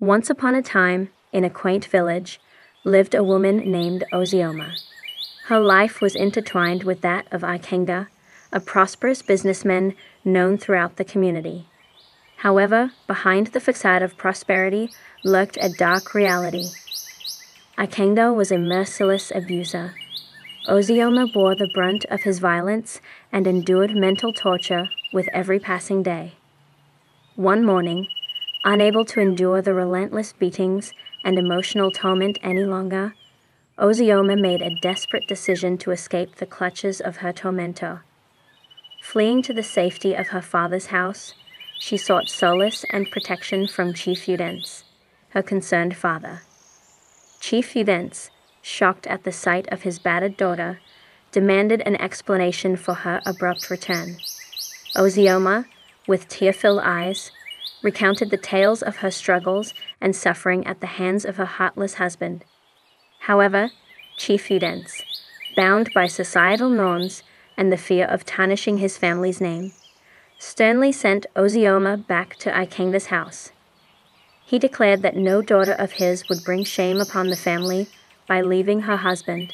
Once upon a time, in a quaint village, lived a woman named Oziomo. Her life was intertwined with that of Ikenga, a prosperous businessman known throughout the community. However, behind the facade of prosperity lurked a dark reality. Ikenga was a merciless abuser. Oziomo bore the brunt of his violence and endured mental torture with every passing day. One morning, unable to endure the relentless beatings and emotional torment any longer, Oziomo made a desperate decision to escape the clutches of her tormentor. Fleeing to the safety of her father's house, she sought solace and protection from Chief Udence, her concerned father. Chief Udence, shocked at the sight of his battered daughter, demanded an explanation for her abrupt return. Oziomo, with tear-filled eyes, recounted the tales of her struggles and suffering at the hands of her heartless husband. However, Chief Udence, bound by societal norms and the fear of tarnishing his family's name, sternly sent Oziomo back to Ikenga's house. He declared that no daughter of his would bring shame upon the family by leaving her husband.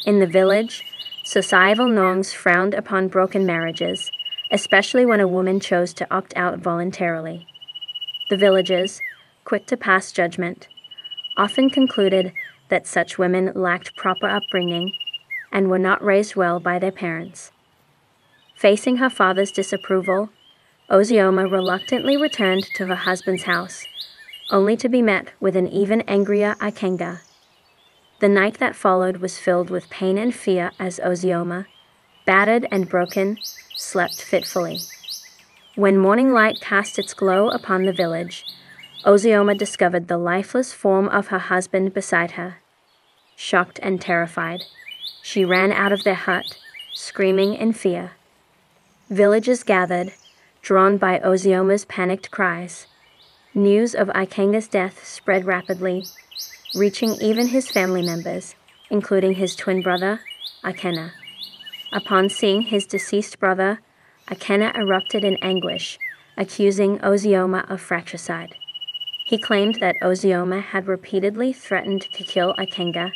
In the village, societal norms frowned upon broken marriages, especially when a woman chose to opt out voluntarily. The villagers, quick to pass judgment, often concluded that such women lacked proper upbringing and were not raised well by their parents. Facing her father's disapproval, Oziomo reluctantly returned to her husband's house, only to be met with an even angrier Ikenga. The night that followed was filled with pain and fear as Oziomo, battered and broken, slept fitfully. When morning light cast its glow upon the village, Oziomo discovered the lifeless form of her husband beside her. Shocked and terrified, she ran out of their hut, screaming in fear. Villagers gathered, drawn by Oziomo's panicked cries. News of Ikenga's death spread rapidly, reaching even his family members, including his twin brother, Ikenna. Upon seeing his deceased brother, Ikenna erupted in anguish, accusing Oziomo of fratricide. He claimed that Oziomo had repeatedly threatened to kill Ikenga,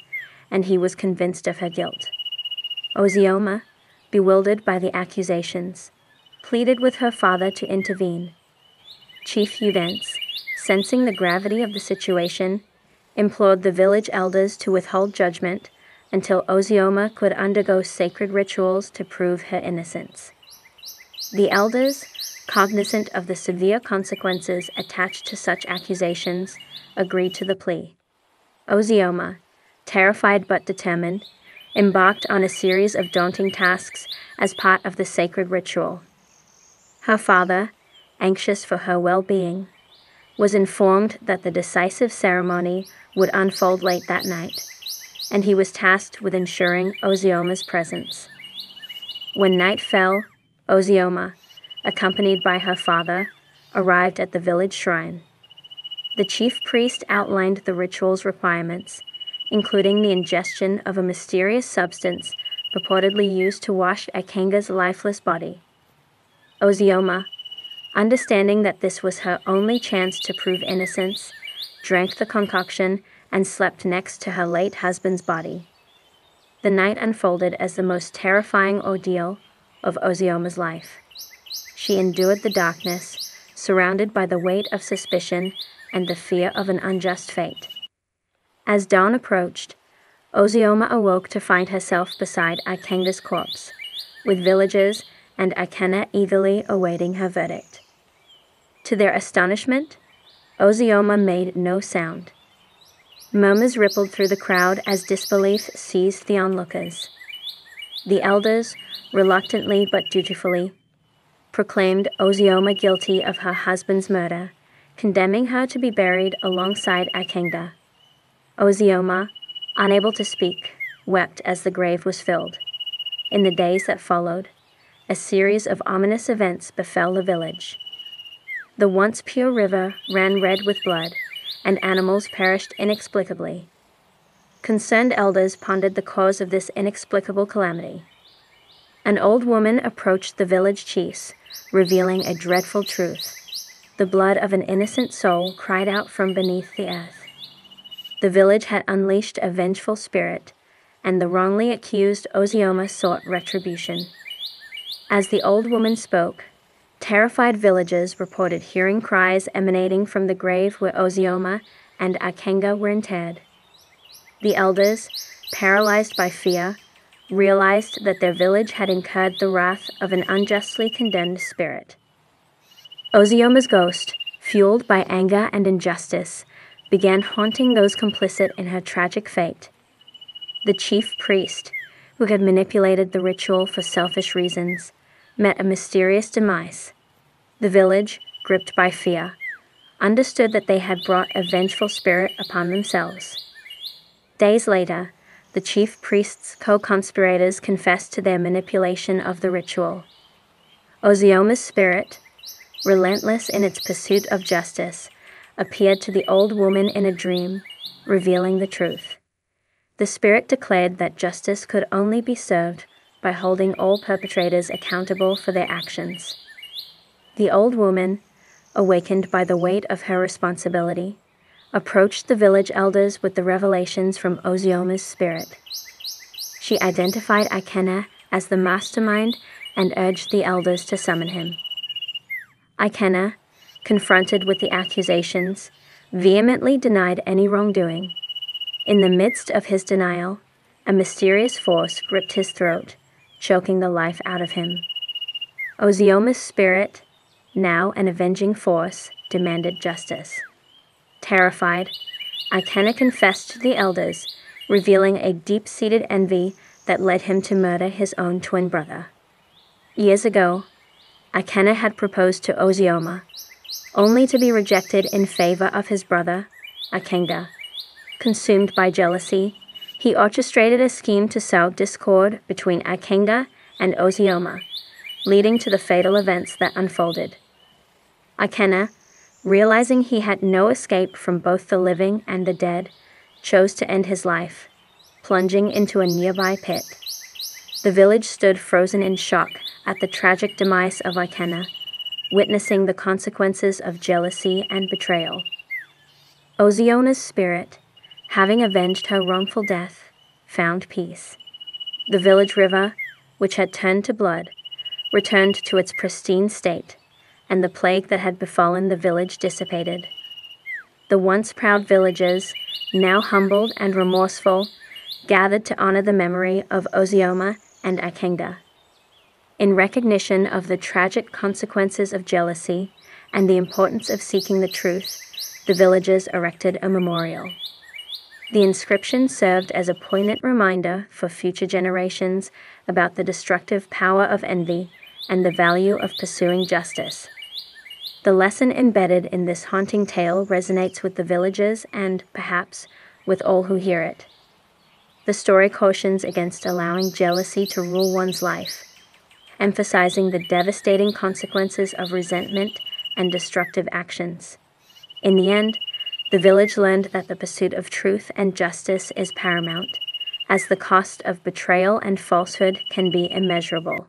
and he was convinced of her guilt. Oziomo, bewildered by the accusations, pleaded with her father to intervene. Chief Udence, sensing the gravity of the situation, implored the village elders to withhold judgment until Oziomo could undergo sacred rituals to prove her innocence. The elders, cognizant of the severe consequences attached to such accusations, agreed to the plea. Oziomo, terrified but determined, embarked on a series of daunting tasks as part of the sacred ritual. Her father, anxious for her well-being, was informed that the decisive ceremony would unfold late that night, and he was tasked with ensuring Oziomo's presence. When night fell, Oziomo, accompanied by her father, arrived at the village shrine. The chief priest outlined the ritual's requirements, including the ingestion of a mysterious substance purportedly used to wash Ikenga's lifeless body. Oziomo, understanding that this was her only chance to prove innocence, drank the concoction and slept next to her late husband's body. The night unfolded as the most terrifying ordeal of Oziomo's life. She endured the darkness, surrounded by the weight of suspicion and the fear of an unjust fate. As dawn approached, Oziomo awoke to find herself beside Ikenga's corpse, with villagers and Ikenna eagerly awaiting her verdict. To their astonishment, Oziomo made no sound. Murmurs rippled through the crowd as disbelief seized the onlookers. The elders, reluctantly but dutifully, proclaimed Oziomo guilty of her husband's murder, condemning her to be buried alongside Ikenga. Oziomo, unable to speak, wept as the grave was filled. In the days that followed, a series of ominous events befell the village. The once pure river ran red with blood, and animals perished inexplicably. Concerned elders pondered the cause of this inexplicable calamity. An old woman approached the village chiefs, revealing a dreadful truth. The blood of an innocent soul cried out from beneath the earth. The village had unleashed a vengeful spirit, and the wrongly accused oziomo sought retribution. As the old woman spoke, terrified villagers reported hearing cries emanating from the grave where oziomo and Ikenga were interred. The elders, paralyzed by fear, realized that their village had incurred the wrath of an unjustly condemned spirit. Oziomo's ghost, fueled by anger and injustice, began haunting those complicit in her tragic fate. The chief priest, who had manipulated the ritual for selfish reasons, met a mysterious demise. The village, gripped by fear, understood that they had brought a vengeful spirit upon themselves. Days later, the chief priest's co-conspirators confessed to their manipulation of the ritual. Oziomo's spirit, relentless in its pursuit of justice, appeared to the old woman in a dream, revealing the truth. The spirit declared that justice could only be served by holding all perpetrators accountable for their actions. The old woman, awakened by the weight of her responsibility, approached the village elders with the revelations from Oziomo's spirit. She identified Ikenga as the mastermind and urged the elders to summon him. Ikenga, confronted with the accusations, vehemently denied any wrongdoing. In the midst of his denial, a mysterious force gripped his throat, choking the life out of him. Oziomo's spirit, now an avenging force, demanded justice. Terrified, Ikenga confessed to the elders, revealing a deep-seated envy that led him to murder his own twin brother. Years ago, Ikenga had proposed to Oziomo, only to be rejected in favor of his brother, Ikenga. Consumed by jealousy, he orchestrated a scheme to sow discord between Ikenga and Oziomo, leading to the fatal events that unfolded. Ikenga, realizing he had no escape from both the living and the dead, chose to end his life, plunging into a nearby pit. The village stood frozen in shock at the tragic demise of Ikenga, witnessing the consequences of jealousy and betrayal. Oziomo's spirit, having avenged her wrongful death, found peace. The village river, which had turned to blood, returned to its pristine state, and the plague that had befallen the village dissipated. The once proud villagers, now humbled and remorseful, gathered to honor the memory of Oziomo and Ikenga. In recognition of the tragic consequences of jealousy and the importance of seeking the truth, the villagers erected a memorial. The inscription served as a poignant reminder for future generations about the destructive power of envy and the value of pursuing justice. The lesson embedded in this haunting tale resonates with the villagers and, perhaps, with all who hear it. The story cautions against allowing jealousy to rule one's life, emphasizing the devastating consequences of resentment and destructive actions. In the end, the village learned that the pursuit of truth and justice is paramount, as the cost of betrayal and falsehood can be immeasurable.